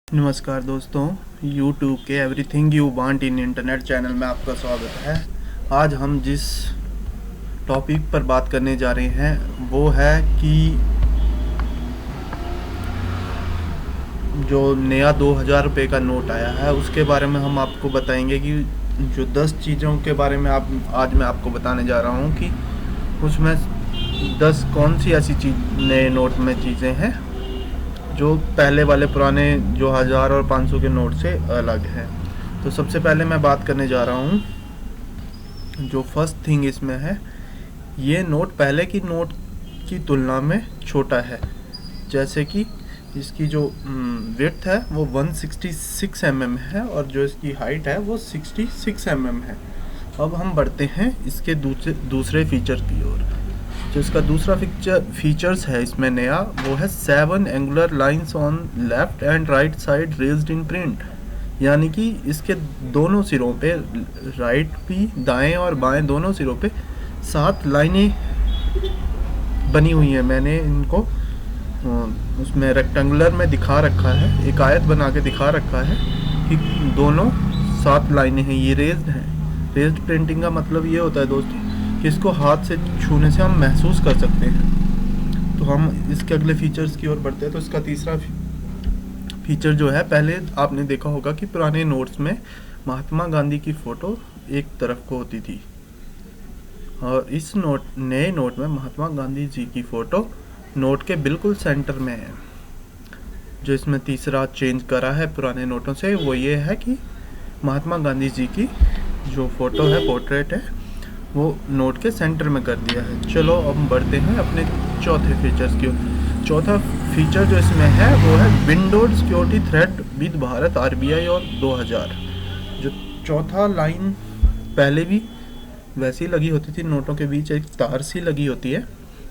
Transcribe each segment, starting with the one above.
नमस्कार दोस्तों, YouTube के everything you want in internet channel में आपका स्वागत है। आज हम जिस टॉपिक पर बात करने जा रहे हैं वो है कि जो नया 2000 रुपये का नोट आया है उसके बारे में हम आपको बताएंगे कि जो 10 चीज़ों के बारे में आज मैं आपको बताने जा रहा हूँ कि उसमें 10 कौन सी ऐसी चीज़ नए नोट में चीज़ें हैं जो पहले वाले पुराने जो 1000 और 500 के नोट से अलग है। तो सबसे पहले मैं बात करने जा रहा हूँ, जो फर्स्ट थिंग इसमें है, ये नोट पहले की नोट की तुलना में छोटा है। जैसे कि इसकी जो विड्थ है वो 166 mm है और जो इसकी हाइट है वो 66 mm है। अब हम बढ़ते हैं इसके दूसरे फीचर की ओर। जो इसका दूसरा फीचर्स है इसमें नया, वो है 7 angular lines on left and right side raised in print. यानी कि इसके दोनों सिरों पे, राइट भी, दाएं और बाएं दोनों सिरों पे 7 लाइनें बनी हुई हैं। मैंने इनको उसमें रेक्टेंगुलर में दिखा रखा है, एक आयत बना के दिखा रखा है कि दोनों 7 लाइनें हैं, ये रेज्ड हैं। रेज्ड प्रिंटिंग का मतलब ये होता है दोस्तों कि इसको हाथ से छूने से हम महसूस कर सकते हैं। तो हम इसके अगले फीचर्स की ओर बढ़ते हैं। तो इसका तीसरा फीचर जो है, पहले आपने देखा होगा कि पुराने नोट्स में महात्मा गांधी की फ़ोटो एक तरफ को होती थी और इस नए नोट में महात्मा गांधी जी की फ़ोटो नोट के बिल्कुल सेंटर में है। जो इसमें तीसरा चेंज करा है पुराने नोटों से वो ये है कि महात्मा गांधी जी की जो फ़ोटो है, पोर्ट्रेट है, वो नोट के सेंटर में कर दिया है। चलो अब बढ़ते हैं अपने चौथे फीचर्स की ओर। चौथा फीचर जो इसमें है वो है windowed security thread with Bharat RBI और 2000। जो चौथा लाइन पहले भी वैसी लगी होती थी, नोटों के बीच एक तार सी लगी होती है,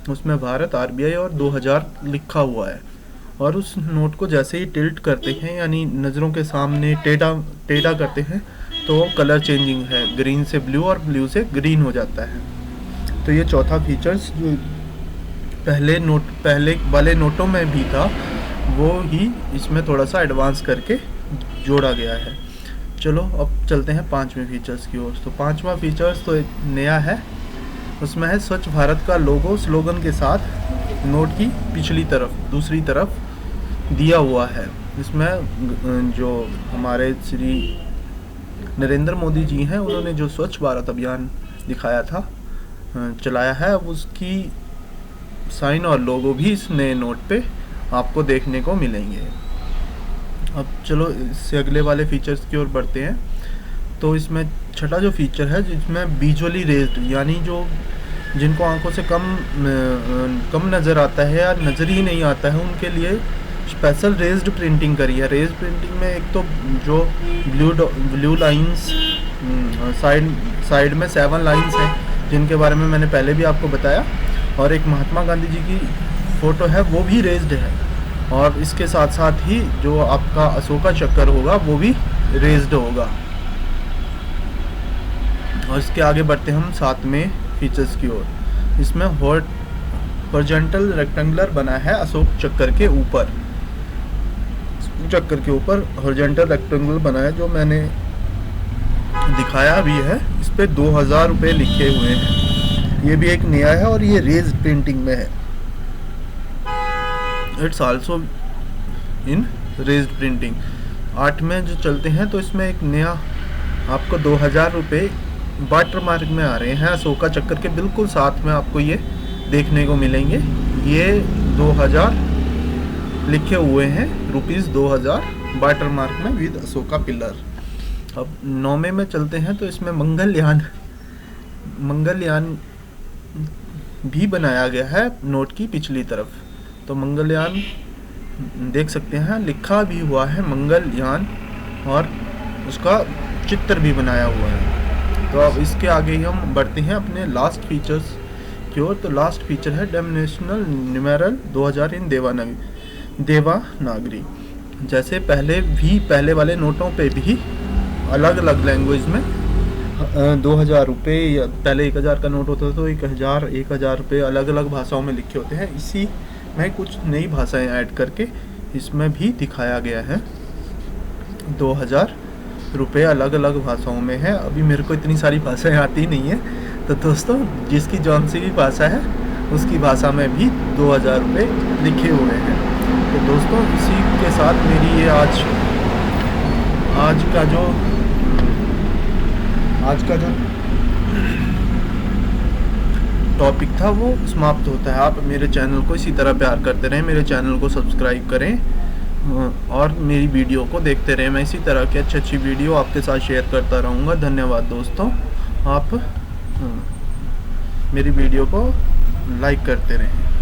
उसमें भारत आरबीआई और 2000 लिखा हुआ है। और उस नोट को जैसे ही टिल्ट करते हैं, यानी नज़रों के सामने टेढ़ा करते हैं, तो वो कलर चेंजिंग है, ग्रीन से ब्लू और ब्लू से ग्रीन हो जाता है। तो ये चौथा फीचर्स जो पहले वाले नोटों में भी था वो ही इसमें थोड़ा सा एडवांस करके जोड़ा गया है। चलो अब चलते हैं पांचवें फीचर्स की ओर। तो पांचवा फीचर्स तो एक नया है, उसमें है स्वच्छ भारत का लोगो स्लोगन के साथ नोट की पिछली तरफ, दूसरी तरफ दिया हुआ है। इसमें जो हमारे श्री नरेंद्र मोदी जी हैं, उन्होंने जो स्वच्छ भारत अभियान दिखाया था, चलाया है, अब उसकी साइन और लोगो भी इस नए नोट पे आपको देखने को मिलेंगे। अब चलो इससे अगले वाले फीचर्स की ओर बढ़ते हैं। तो इसमें छठा जो फीचर है, जिसमें विजुअली रेज्ड, यानी जो जिनको आंखों से कम नज़र आता है या नज़र ही नहीं आता है, उनके लिए स्पेशल रेज्ड प्रिंटिंग करी है। रेज्ड प्रिंटिंग में एक तो जो ब्लू लाइंस साइड में 7 लाइंस हैं जिनके बारे में मैंने पहले भी आपको बताया, और एक महात्मा गांधी जी की फ़ोटो है वो भी रेज्ड है, और इसके साथ साथ ही जो आपका अशोका चक्र होगा वो भी रेज्ड होगा। और इसके आगे बढ़ते हम 7वें फीचर्स की ओर। इसमें हॉरिजॉन्टल रेक्टेंगुलर बना है अशोक चक्र के ऊपर, हॉरिजॉन्टल रेक्टेंगुलर बना है, जो मैंने दिखाया भी है। इस पे 2000 रुपये लिखे हुए हैं। ये भी एक नया है और ये रेज प्रिंटिंग में है। It's also in raise printing. 8 में जो चलते हैं, तो इसमें एक नया आपको 2000 रुपये वाटर मार्क में आ रहे हैं, अशोका चक्र के बिल्कुल साथ में आपको ये देखने को मिलेंगे। ये 2000 लिखे हुए हैं, ₹2000 वाटर मार्क में विद अशोका पिलर। अब 9वें में चलते हैं। तो इसमें मंगलयान भी बनाया गया है नोट की पिछली तरफ। तो मंगलयान देख सकते हैं, लिखा भी हुआ है मंगलयान, और उसका चित्र भी बनाया हुआ है। तो अब इसके आगे ही हम बढ़ते हैं अपने लास्ट फीचर्स की ओर। तो लास्ट फीचर है डिनोमिनेशनल न्यूमेरल 2000 इन देवनागरी। जैसे पहले वाले नोटों पे भी अलग अलग लैंग्वेज में 2000 रुपये, या पहले 1000 का नोट होता था तो 1000 रुपये अलग अलग भाषाओं में लिखे होते हैं। इसी में कुछ नई भाषाएं ऐड करके इसमें भी दिखाया गया है। 2000 रुपये अलग अलग भाषाओं में है। अभी मेरे को इतनी सारी भाषाएं आती नहीं है, तो दोस्तों जिसकी जौन सी भी भाषा है उसकी भाषा में भी 2000 रुपये लिखे हुए हैं। तो दोस्तों इसी के साथ मेरी ये आज का जो टॉपिक था वो समाप्त होता है। आप मेरे चैनल को इसी तरह प्यार करते रहें, मेरे चैनल को सब्सक्राइब करें और मेरी वीडियो को देखते रहें। मैं इसी तरह की अच्छी वीडियो आपके साथ शेयर करता रहूँगा। धन्यवाद दोस्तों, आप मेरी वीडियो को लाइक करते रहें।